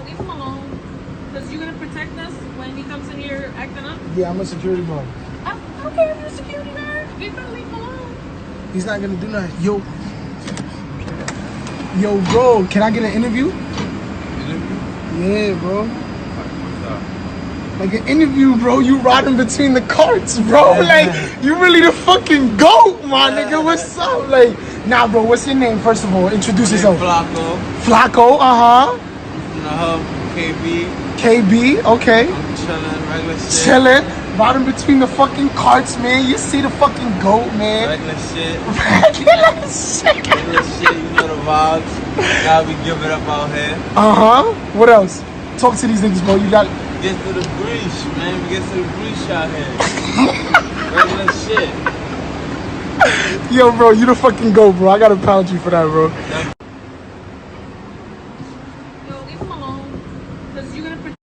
leave him alone. Because you're going to protect us when he comes in here acting up? Yeah, I'm a security guard. I don't care if you're a security guard. You better leave him alone. He's not gonna do nothing. Yo, bro, can I get an interview? Yeah, bro. Like an interview, bro. You riding between the carts, bro. Like, you really the fucking GOAT, my nigga. What's up? Like, nah, bro, what's your name, first of all? Introduce yourself. Flacco. Flacco, From the hub, KB. KB, okay. I'm chilling, regular shit. Chilling. Riding between the fucking carts, man. You see the fucking GOAT, man. Regular shit. Regular shit. Regular shit, you know the vibes. Gotta be giving up out here. What else? Talk to these niggas, bro. You got... Get to the Breesh, man. We get to the Breesh out here. Regular shit. Yo, bro, you the fucking GOAT, bro. I gotta pound you for that, bro. Yo, leave him alone. Because you're going to